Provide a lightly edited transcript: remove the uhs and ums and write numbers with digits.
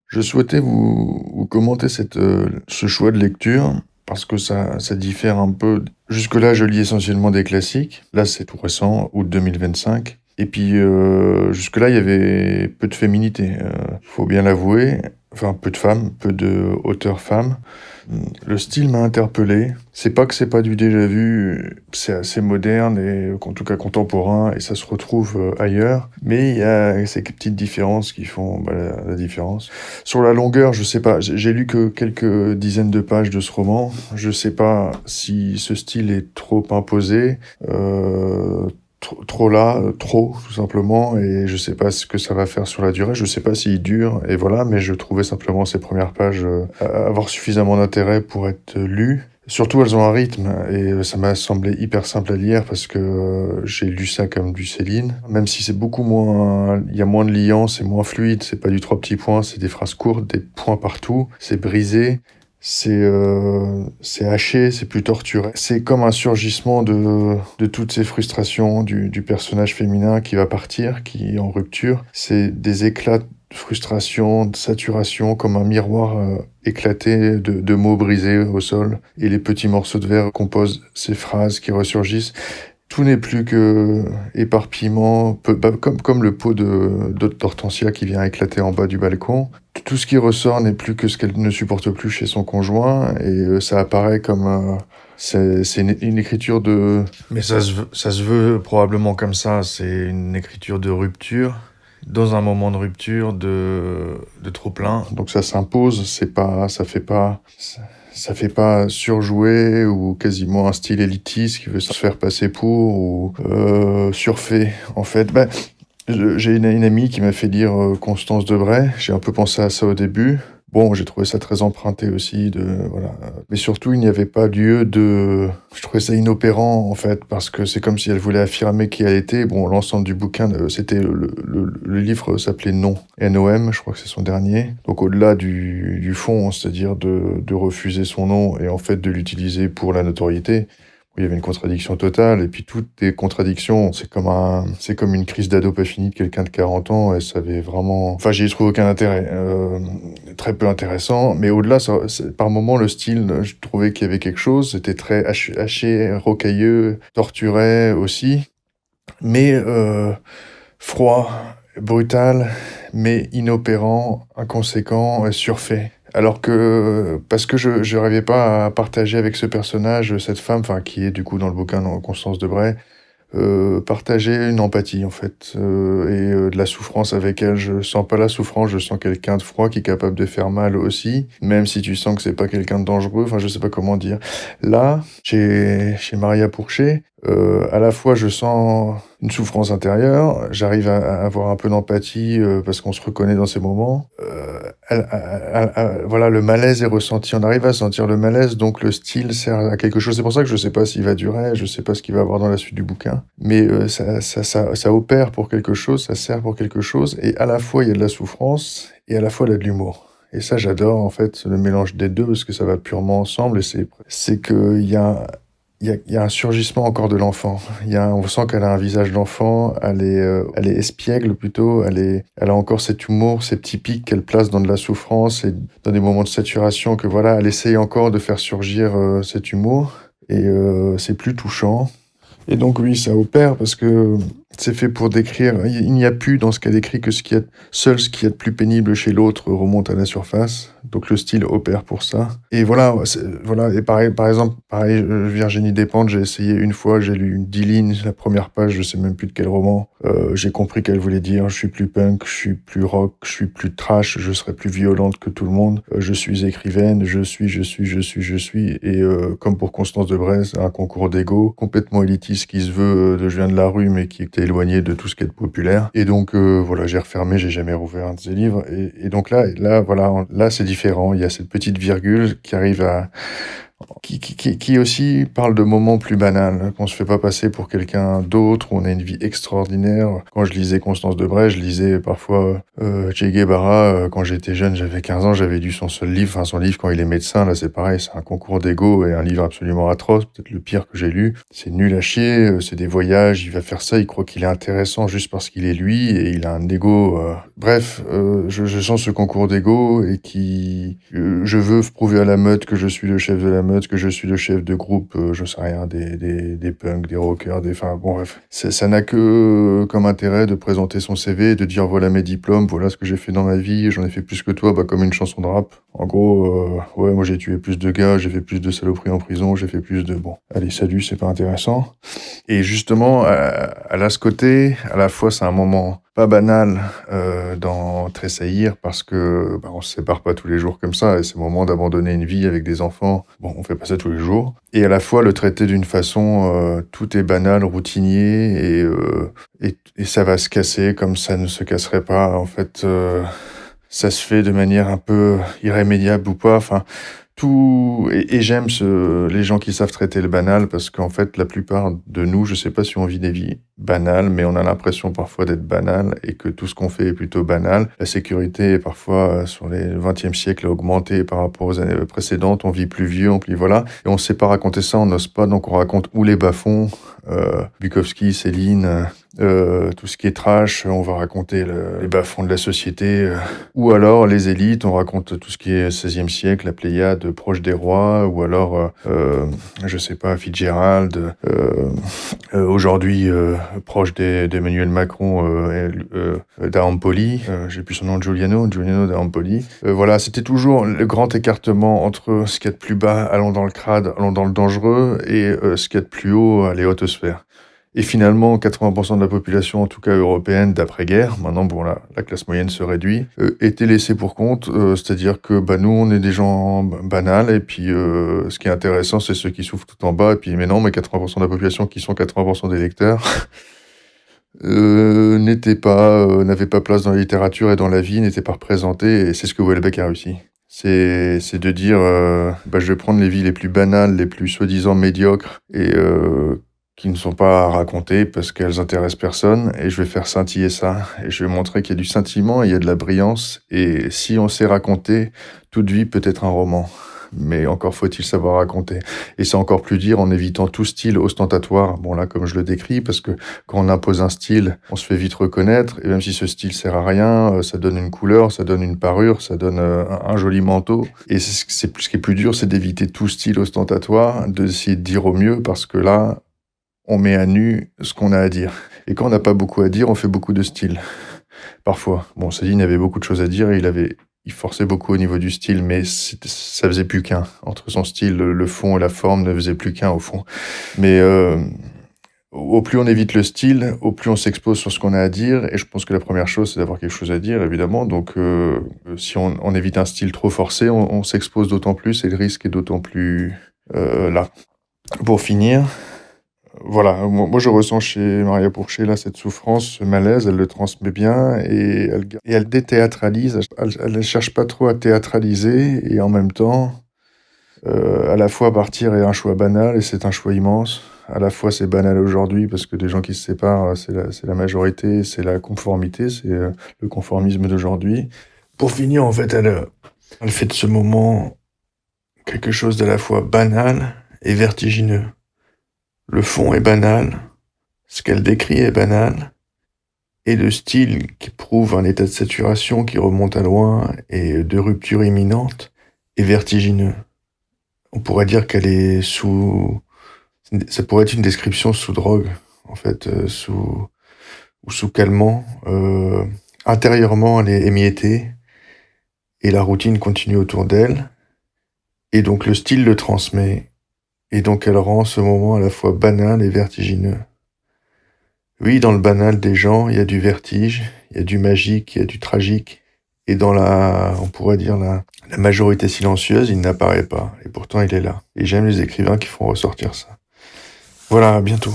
Je souhaitais vous commenter ce choix de lecture parce que ça diffère un peu. Jusque-là, je lis essentiellement des classiques. Là, c'est tout récent, août 2025. Et puis, jusque-là, il y avait peu de féminité, faut bien l'avouer. Enfin, peu de femmes, peu de auteurs femmes. Le style m'a interpellé. C'est pas que c'est pas du déjà vu, c'est assez moderne et en tout cas contemporain et ça se retrouve ailleurs. Mais il y a ces petites différences qui font la différence. Sur la longueur, je sais pas. J'ai lu que quelques dizaines de pages de ce roman. Je sais pas si ce style est trop imposé. Trop là, trop tout simplement, et je sais pas ce que ça va faire sur la durée, je sais pas s'il dure, et voilà, mais je trouvais simplement ces premières pages avoir suffisamment d'intérêt pour être lues. Surtout, elles ont un rythme, et ça m'a semblé hyper simple à lire parce que j'ai lu ça comme du Céline, même si c'est beaucoup moins, il y a moins de liant, c'est moins fluide, c'est pas du trois petits points, c'est des phrases courtes, des points partout, c'est brisé. C'est haché, c'est plus torturé. C'est comme un surgissement de toutes ces frustrations du personnage féminin qui va partir, qui est en rupture. C'est des éclats de frustration, de saturation, comme un miroir éclaté de mots brisés au sol. Et les petits morceaux de verre composent ces phrases qui ressurgissent. Tout n'est plus que éparpillement, comme le pot d'hortensia qui vient éclater en bas du balcon. Tout ce qui ressort n'est plus que ce qu'elle ne supporte plus chez son conjoint, et ça apparaît comme c'est une écriture de... Mais ça se veut probablement comme ça, c'est une écriture de rupture, dans un moment de rupture, de trop-plein. Donc ça s'impose, ça fait pas surjouer ou quasiment un style élitiste qui veut se faire passer pour ou surfait. En fait, j'ai une amie qui m'a fait lire Constance Debray. J'ai un peu pensé à ça au début. Bon, j'ai trouvé ça très emprunté aussi voilà. Mais surtout, il n'y avait pas lieu je trouvais ça inopérant, en fait, parce que c'est comme si elle voulait affirmer qui elle était. Bon, l'ensemble du bouquin, c'était le livre s'appelait Non, N-O-M, je crois que c'est son dernier. Donc, au-delà du fond, c'est-à-dire de refuser son nom et en fait de l'utiliser pour la notoriété, il y avait une contradiction totale, et puis toutes les contradictions, c'est comme une crise d'ado pas finie de quelqu'un de 40 ans, et ça avait vraiment, enfin, j'y ai trouvé aucun intérêt, très peu intéressant, mais au-delà, par moments, le style, je trouvais qu'il y avait quelque chose, c'était très haché, rocailleux, torturé aussi, mais froid, brutal, mais inopérant, inconséquent, et surfait. Alors que, parce que je n'arrivais pas à partager avec ce personnage, cette femme, enfin, qui est du coup dans le bouquin, dans Constance Debray, partager une empathie en fait, de la souffrance avec elle. Je sens pas la souffrance, je sens quelqu'un de froid qui est capable de faire mal aussi, même si tu sens que c'est pas quelqu'un de dangereux, enfin je sais pas comment dire. Là, chez Maria Pourchet, à la fois je sens une souffrance intérieure, j'arrive à avoir un peu d'empathie parce qu'on se reconnaît dans ces moments. Voilà, le malaise est ressenti, on arrive à sentir le malaise, donc le style sert à quelque chose. C'est pour ça que je sais pas s'il va durer, je sais pas ce qu'il va avoir dans la suite du bouquin, mais ça opère pour quelque chose, ça sert pour quelque chose, et à la fois il y a de la souffrance, et à la fois il y a de l'humour. Et ça, j'adore, en fait, le mélange des deux, parce que ça va purement ensemble, et c'est qu'il y a il y a un surgissement encore de l'enfant. On sent qu'elle a un visage d'enfant, elle est espiègle plutôt, elle a encore cet humour, ces petits pics qu'elle place dans de la souffrance et dans des moments de saturation que voilà, elle essaye encore de faire surgir cet humour. Et c'est plus touchant. Et donc oui, ça opère parce que c'est fait pour décrire. Il n'y a plus dans ce qu'elle décrit que seul ce qui est de plus pénible chez l'autre remonte à la surface. Donc le style opère pour ça. Et voilà, voilà. Et pareil, par exemple, Virginie Despentes, j'ai essayé une fois, j'ai lu 10 lignes, la première page, je sais même plus de quel roman. J'ai compris qu'elle voulait dire, je suis plus punk, je suis plus rock, je suis plus trash, je serai plus violente que tout le monde. Je suis écrivaine, je suis. Et comme pour Constance Debray, c'est un concours d'ego complètement élitiste qui se veut de je viens de la rue, mais qui était éloigné de tout ce qui est populaire. Et donc voilà, j'ai refermé, j'ai jamais rouvert un de ses livres. Et donc là, voilà, là c'est différent. Il y a cette petite virgule qui arrive qui aussi parle de moments plus banals, qu'on se fait pas passer pour quelqu'un d'autre, où on a une vie extraordinaire. Quand je lisais Constance Debray, je lisais parfois Che Guevara. Quand j'étais jeune, j'avais 15 ans, j'avais lu son seul livre, enfin son livre quand il est médecin, là c'est pareil, c'est un concours d'ego et un livre absolument atroce, peut-être le pire que j'ai lu. C'est nul à chier, c'est des voyages, il va faire ça, il croit qu'il est intéressant juste parce qu'il est lui et il a un ego. Bref, je sens ce concours d'ego et je veux prouver à la meute que je suis le chef de la meute, que je suis le chef de groupe, je sais rien, des punks, des rockers, enfin bon bref. Ça n'a que comme intérêt de présenter son CV, de dire voilà mes diplômes, voilà ce que j'ai fait dans ma vie, j'en ai fait plus que toi, bah comme une chanson de rap. En gros, ouais, moi j'ai tué plus de gars, j'ai fait plus de saloperies en prison, j'ai fait plus de... Bon, allez, salut, c'est pas intéressant. Et justement, elle a ce côté, à la fois c'est un moment pas banal dans Tressaillir parce que on se sépare pas tous les jours comme ça et c'est le moment d'abandonner une vie avec des enfants. Bon, on fait pas ça tous les jours. Et à la fois le traiter d'une façon tout est banal, routinier et ça va se casser comme ça ne se casserait pas. En fait, ça se fait de manière un peu irrémédiable ou pas. Enfin, tout et j'aime les gens qui savent traiter le banal parce qu'en fait la plupart de nous, je sais pas si on vit des vies banales, mais on a l'impression parfois d'être banal et que tout ce qu'on fait est plutôt banal. La sécurité parfois sur les 20e siècle a augmenté par rapport aux années précédentes. On vit plus vieux, on voilà, et on sait pas raconter ça, on n'ose pas, donc on raconte ou les bas-fonds, Bukowski, Céline. Tout ce qui est trash, on va raconter les bas-fonds de la société, ou alors les élites, on raconte tout ce qui est 16e siècle, la Pléiade proche des rois, ou alors, je sais pas, Fitzgerald, aujourd'hui proche d'Emmanuel Macron, d'Ampoli, j'ai plus son nom, Giuliano d'Ampoli. Voilà, c'était toujours le grand écartement entre ce qu'il y a de plus bas, allons dans le crade, allons dans le dangereux, et ce qu'il y a de plus haut, les hautes sphères. Et finalement, 80% de la population, en tout cas européenne, d'après-guerre, maintenant, bon, la classe moyenne se réduit, était laissée pour compte, c'est-à-dire que nous, on est des gens banals, et puis ce qui est intéressant, c'est ceux qui souffrent tout en bas, et puis mais non, mais 80% de la population, qui sont 80% des lecteurs, n'avaient pas place dans la littérature et dans la vie, n'étaient pas représentés, et c'est ce que Houellebecq a réussi. C'est de dire, je vais prendre les vies les plus banales, les plus soi-disant médiocres, et qui ne sont pas à raconter parce qu'elles intéressent personne, et je vais faire scintiller ça, et je vais montrer qu'il y a du scintillement, il y a de la brillance, et si on sait raconter, toute vie peut être un roman. Mais encore faut-il savoir raconter. Et c'est encore plus dire en évitant tout style ostentatoire, bon là comme je le décris, parce que quand on impose un style, on se fait vite reconnaître, et même si ce style sert à rien, ça donne une couleur, ça donne une parure, ça donne un joli manteau. Et ce qui est plus dur, c'est d'éviter tout style ostentatoire, d'essayer de dire au mieux, parce que là, on met à nu ce qu'on a à dire. Et quand on n'a pas beaucoup à dire, on fait beaucoup de style. Parfois. Bon, Céline avait beaucoup de choses à dire et il forçait beaucoup au niveau du style, mais ça faisait plus qu'un. Entre son style, le fond et la forme ne faisaient plus qu'un au fond. Mais au plus on évite le style, au plus on s'expose sur ce qu'on a à dire. Et je pense que la première chose, c'est d'avoir quelque chose à dire, évidemment. Donc si on évite un style trop forcé, on s'expose d'autant plus et le risque est d'autant plus là. Pour finir... Voilà, moi je ressens chez Maria Pourchet là cette souffrance, ce malaise, elle le transmet bien et elle déthéâtralise, elle ne cherche pas trop à théâtraliser et en même temps, à la fois partir est un choix banal et c'est un choix immense. À la fois c'est banal aujourd'hui parce que des gens qui se séparent, c'est la majorité, c'est la conformité, c'est le conformisme d'aujourd'hui. Pour finir, en fait, elle fait de ce moment quelque chose d'à la fois banal et vertigineux. Le fond est banal, ce qu'elle décrit est banal, et le style qui prouve un état de saturation qui remonte à loin et de rupture imminente est vertigineux. On pourrait dire qu'elle est ça pourrait être une description sous drogue, en fait, sous calmant. Intérieurement, elle est émiettée, et la routine continue autour d'elle, et donc le style le transmet. Et donc elle rend ce moment à la fois banal et vertigineux. Oui, dans le banal des gens, il y a du vertige, il y a du magique, il y a du tragique. Et dans on pourrait dire la majorité silencieuse, il n'apparaît pas. Et pourtant, il est là. Et j'aime les écrivains qui font ressortir ça. Voilà, à bientôt.